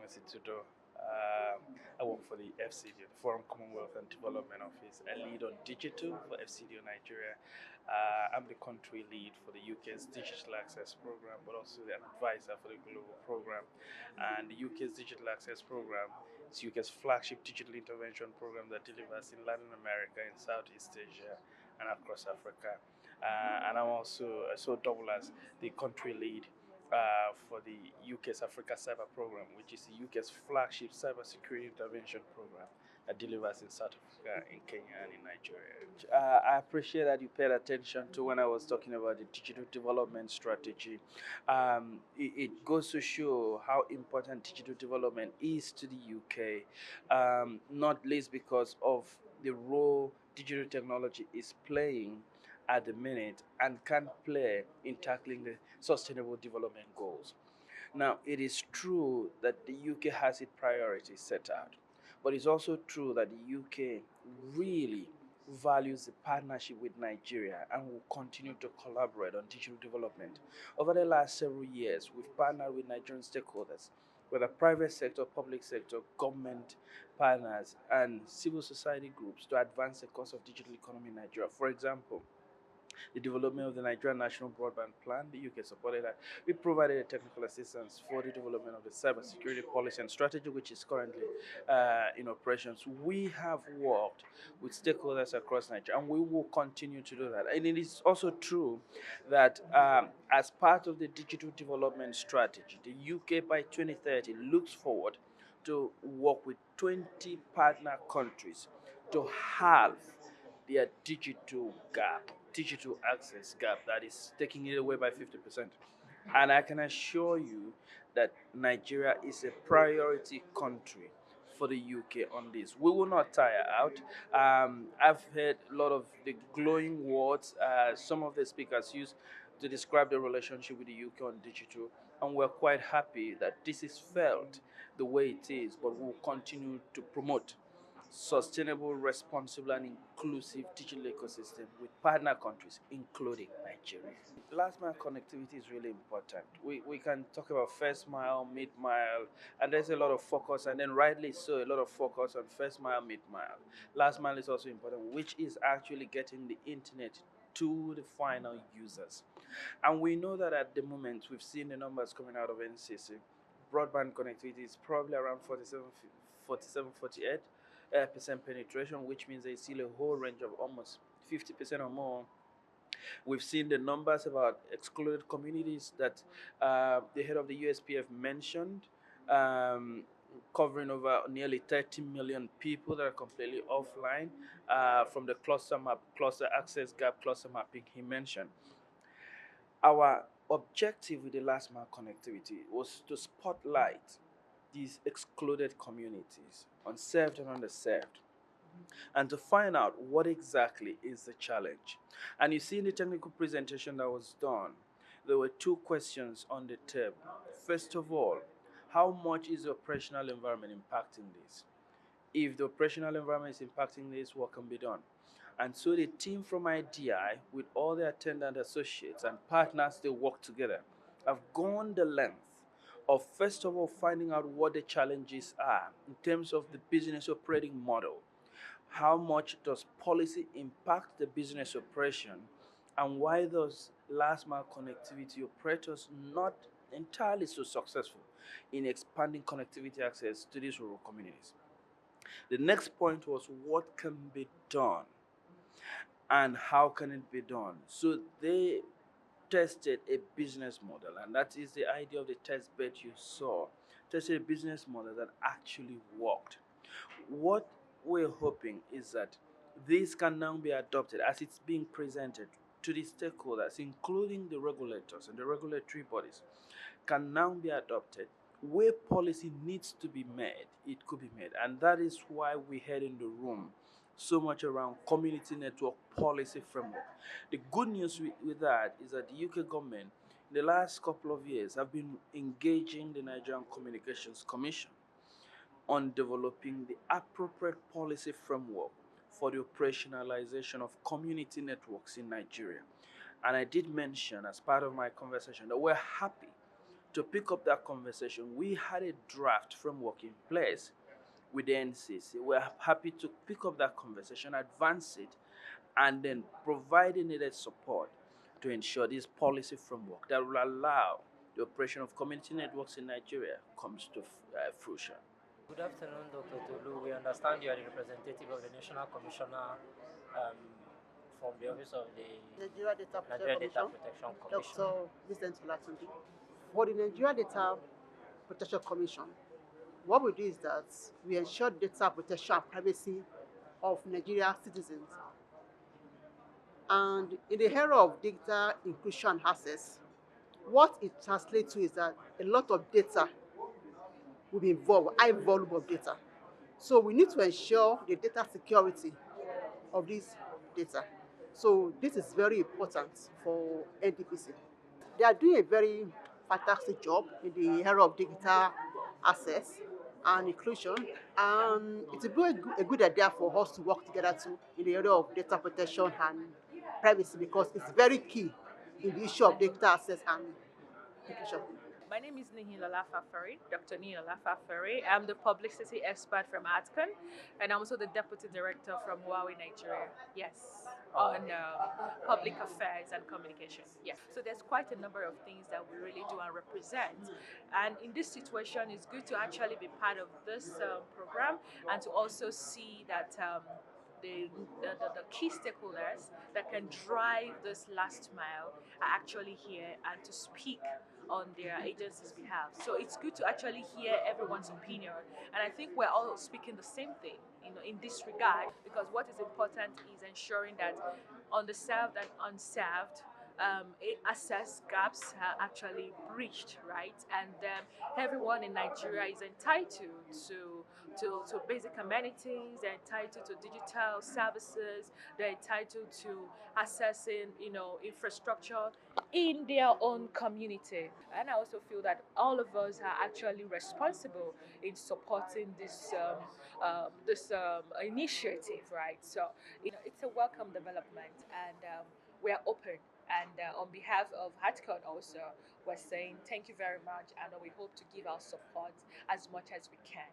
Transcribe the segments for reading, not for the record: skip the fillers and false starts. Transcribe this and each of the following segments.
Situdo. I work for the FCDO, the Forum Commonwealth and Development Office. I lead on digital for FCDO Nigeria. I'm the country lead for the UK's Digital Access Program, but also an advisor for the global program. And the UK's Digital Access Program is UK's flagship digital intervention program that delivers in Latin America, in Southeast Asia, and across Africa. And I'm also double as the country lead for the UK's Africa Cyber Program, which is the UK's flagship cybersecurity intervention program that delivers in South Africa, in Kenya, and in Nigeria. I appreciate that you paid attention to when I was talking about the digital development strategy. It goes to show how important digital development is to the UK, not least because of the role digital technology is playing at the minute and can play in tackling the sustainable development goals. Now, it is true that the UK has its priorities set out, but it's also true that the UK really values the partnership with Nigeria and will continue to collaborate on digital development. Over the last several years, we've partnered with Nigerian stakeholders, whether private sector, public sector, government partners, and civil society groups to advance the cause of digital economy in Nigeria. For example, the development of the Nigerian National Broadband Plan, the UK supported that. We provided technical assistance for the development of the cybersecurity policy and strategy, which is currently in operations. We have worked with stakeholders across Nigeria, and we will continue to do that. And it is also true that as part of the digital development strategy, the UK by 2030 looks forward to work with 20 partner countries to halve their digital access gap that is taking it away by 50%. And I can assure you that Nigeria is a priority country for the UK on this. We will not tire out. I've heard a lot of the glowing words some of the speakers use to describe the relationship with the UK on digital, and we're quite happy that this is felt the way it is, but we'll continue to promote sustainable, responsible, and inclusive digital ecosystem with partner countries, including Nigeria. Last mile connectivity is really important. We can talk about first mile, mid mile, and there's a lot of focus, and then rightly so, a lot of focus on first mile, mid mile. Last mile is also important, which is actually getting the internet to the final users. And we know that at the moment, we've seen the numbers coming out of NCC. Broadband connectivity is probably around 48% penetration, which means there's still a whole range of almost 50% or more. We've seen the numbers about excluded communities that the head of the USPF mentioned, covering over nearly 30 million people that are completely offline from the cluster access gap, cluster mapping he mentioned. Our objective with the last mile connectivity was to spotlight these excluded communities, unserved and underserved, and to find out what exactly is the challenge. And you see in the technical presentation that was done, there were two questions on the table. First of all, how much is the operational environment impacting this? If the operational environment is impacting this, what can be done? And so the team from IDI, with all the attendant associates and partners, they work together, have gone the length of first of all finding out what the challenges are in terms of the business operating model. How much does policy impact the business operation, and why those last mile connectivity operators not entirely so successful in expanding connectivity access to these rural communities? The next point was what can be done and how can it be done. So they tested a business model, and that is the idea of the test bed you saw. Tested a business model that actually worked. What we're hoping is that this can now be adopted as it's being presented to the stakeholders, including the regulators and the regulatory bodies, can now be adopted. Where policy needs to be made, it could be made. And that is why we had in the room so much around community network policy framework. The good news with that is that the UK government in the last couple of years have been engaging the Nigerian Communications Commission on developing the appropriate policy framework for the operationalization of community networks in Nigeria. And I did mention as part of my conversation that we're happy to pick up that conversation, we had a draft framework in place with the NCC. We're happy to pick up that conversation, advance it, and then provide the needed support to ensure this policy framework that will allow the operation of community networks in Nigeria comes to fruition. Good afternoon, Dr. Tolu. We understand you are the representative of the National Commissioner um, from the Office of the Nigeria Data Nigeria Data Protection Protection Commission, Commission. Dr. Vincent Olatunji. For the Nigeria Data Protection Commission, what we do is that we ensure data protection and privacy of Nigeria citizens. And in the era of data inclusion and access, what it translates to is that a lot of data will be involved, high volume of data. So we need to ensure the data security of this data. So this is very important for NDPC. They are doing a very fantastic job in the era of digital access and inclusion. And it will be a good idea for us to work together too in the area of data protection and privacy, because it's very key in the issue of data access and inclusion. My name is Nihilola Fafari, Dr. Nihilola Fafari. I'm the publicity expert from ATCON, and I'm also the deputy director from Huawei Nigeria. Yes, on public affairs and communication. Yes. So there's quite a number of things that we really do and represent. And in this situation, it's good to actually be part of this program and to also see that the key stakeholders that can drive this last mile are actually here and to speak on their agency's behalf. So it's good to actually hear everyone's opinion. And I think we're all speaking the same thing, in this regard, because what is important is ensuring that underserved and unserved access gaps are actually breached, right? And everyone in Nigeria is entitled to basic amenities, they're entitled to digital services, they're entitled to accessing, infrastructure in their own community. And I also feel that all of us are actually responsible in supporting this initiative, right? So, it's a welcome development, and we are open. And on behalf of ATCON also, we're saying thank you very much, and we hope to give our support as much as we can.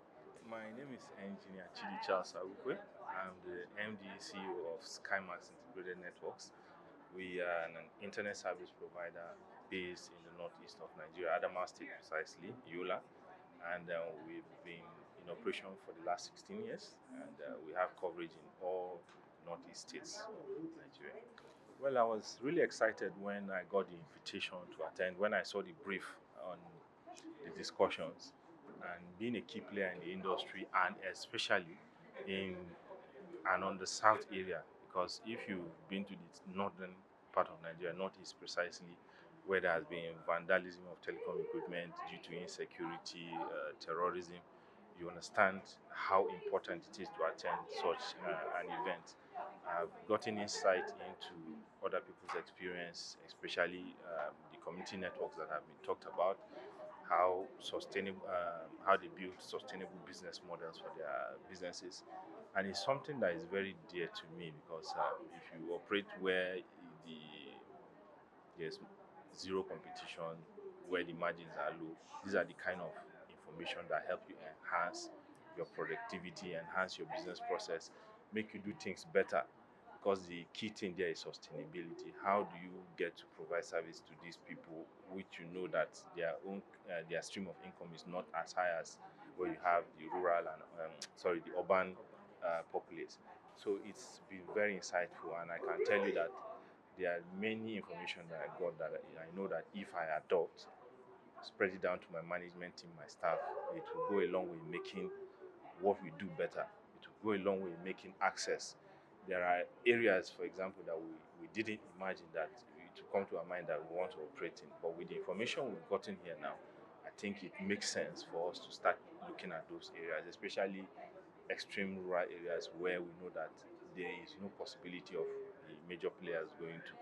My name is Engineer Chidi Charles Awukwe. I'm the MD CEO of SkyMax Integrated Networks. We are an internet service provider based in the northeast of Nigeria, Adamawa State precisely, Yola. And we've been in operation for the last 16 years, and we have coverage in all northeast states of Nigeria. Well, I was really excited when I got the invitation to attend, when I saw the brief on the discussions, and being a key player in the industry, and especially in an underserved area, because if you've been to the northern part of Nigeria, northeast precisely, where there has been vandalism of telecom equipment due to insecurity, terrorism, you understand how important it is to attend such an event. I've gotten insight into other people's experience, especially the community networks that have been talked about, how sustainable, how they build sustainable business models for their businesses, and it's something that is very dear to me, because if you operate where there's zero competition, where the margins are low, these are the kind of information that help you enhance your productivity, enhance your business process, make you do things better. Because the key thing there is sustainability. How do you get to provide service to these people, which you know that their stream of income is not as high as where you have the rural and the urban populace. So it's been very insightful, and I can tell you that there are many information that I got that I know that if I adopt, spread it down to my management team, my staff, it will go a long way in making what we do better. It will go a long way in making access. There are areas, for example, that we didn't imagine that it will come to our mind that we want to operate in. But with the information we've gotten here now, I think it makes sense for us to start looking at those areas, especially extreme rural areas where we know that there is no possibility of the major players going to.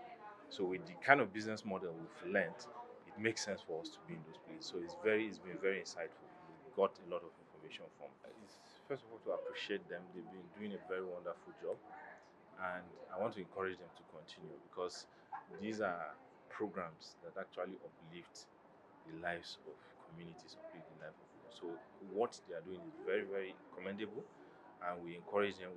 So with the kind of business model we've learned, it makes sense for us to be in those places. So it's been very insightful. We got a lot of information from. It's first of all to appreciate them. They've been doing a very wonderful job, and I want to encourage them to continue, because these are programs that actually uplift the lives of communities, uplift the life of people. So what they are doing is very, very commendable, and we encourage them.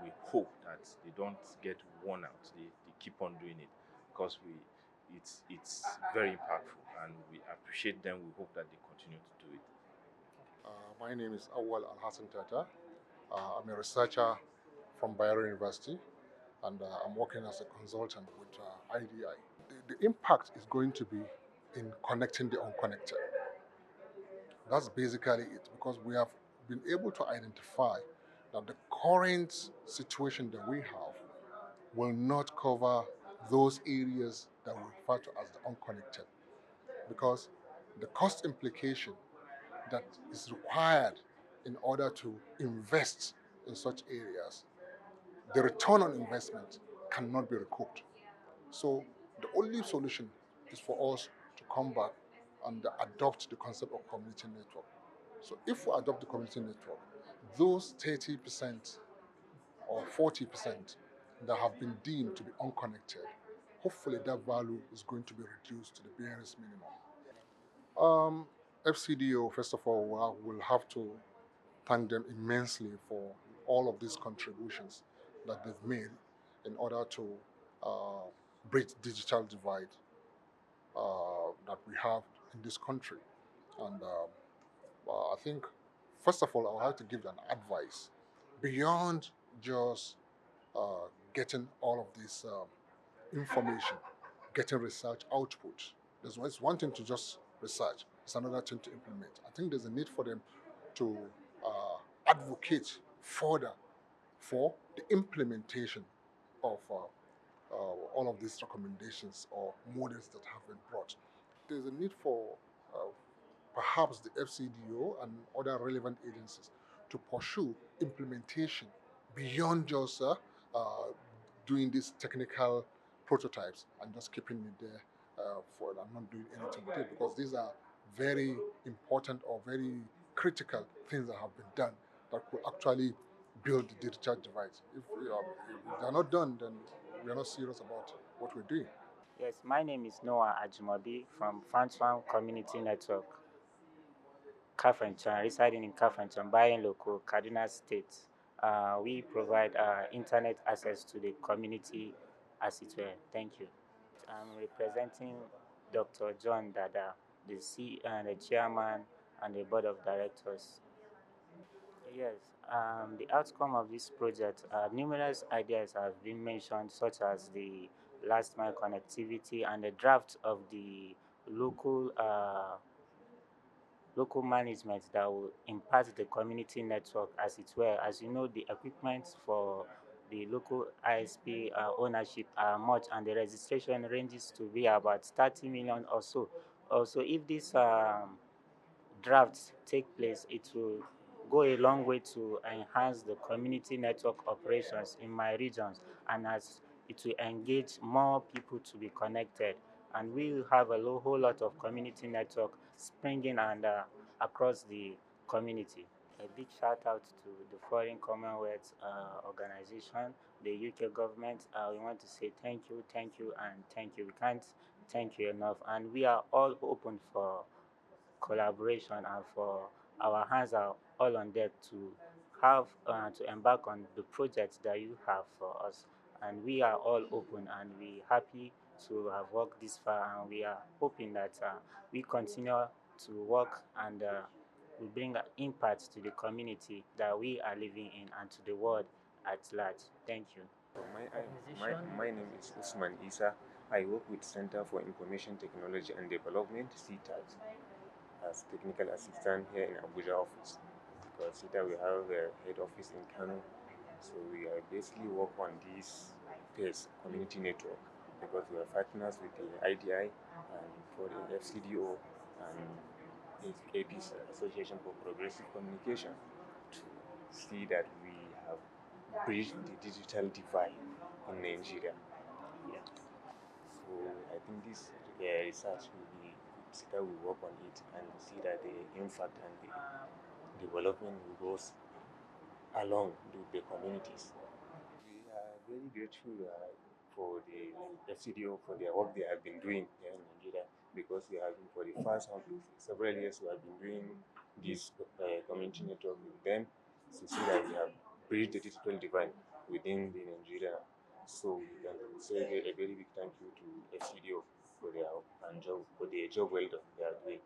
We hope that they don't get worn out. They keep on doing it, because it's very impactful, and we appreciate them. We hope that they continue to do it. My name is Awal Al Hassan Tata. I'm a researcher from Bayero University, and I'm working as a consultant with IDI. The impact is going to be in connecting the unconnected. That's basically it, because we have been able to identify that the current situation that we have will not cover those areas that we refer to as the unconnected, because the cost implication that is required in order to invest in such areas, the return on investment cannot be recouped. So the only solution is for us to come back and adopt the concept of community network. So if we adopt the community network, those 30% or 40% that have been deemed to be unconnected, hopefully that value is going to be reduced to the barest minimum. FCDO, first of all, will have to thank them immensely for all of these contributions that they've made in order to bridge digital divide that we have in this country. And I think, first of all, I'll have to give them advice beyond just getting all of this information, getting research output. It's one thing to just research, it's another thing to implement. I think there's a need for them to advocate further for the implementation of all of these recommendations or models that have been brought. There's a need for perhaps the FCDO and other relevant agencies to pursue implementation beyond just doing these technical prototypes and just keeping it there for and not doing anything with it, because these are very important or very critical things that have been done that could actually build the digital divide. If they're not done, then we are not serious about what we're doing. Yes, my name is Noah Ajumabi from Fanswan Community Network, Kafenton, residing in Kafenton, Bayan Local, Kaduna State. We provide internet access to the community as it were. Thank you. I'm representing Dr. John Dada, the chairman and the board of directors. Yes, the outcome of this project, numerous ideas have been mentioned, such as the last mile connectivity and the draft of the local local management that will impact the community network as it were. As you know, the equipment for the local ISP ownership are much, and the registration ranges to be about 30 million or so. Also, if this drafts take place, it will go a long way to enhance the community network operations in my regions, and as it will engage more people to be connected, and we will have a whole lot of community network springing and across the community. A big shout out to the Foreign Commonwealth organization, the UK government. We want to say thank you, and thank you. We can't thank you enough, and we are all open for collaboration, and for our hands are all on deck to have to embark on the projects that you have for us, and we are all open, and we happy to have worked this far, and we are hoping that we continue to work, and we bring impact to the community that we are living in and to the world at large. Thank you. My name is Usman Isa. I work with Center for Information Technology and Development, CTAD, as technical assistant here in Abuja office. Because CTAD, we have a head office in Kano, so we are basically work on this PACE community network, because we are partners with the IDI and for the FCDO and APC, Association for Progressive Communication, to see that we have bridged the digital divide in Nigeria. Yeah. So I think this research will be that we work on it and see that the impact and the development will go along with the communities. We are very grateful for the FCDO for their work they have been doing here in Nigeria, because we have been, for the past several years, we have been doing this community network with them to see that we have bridged the digital divide within the Nigeria. So we can say a very big thank you to FCDO for their job well done they are doing.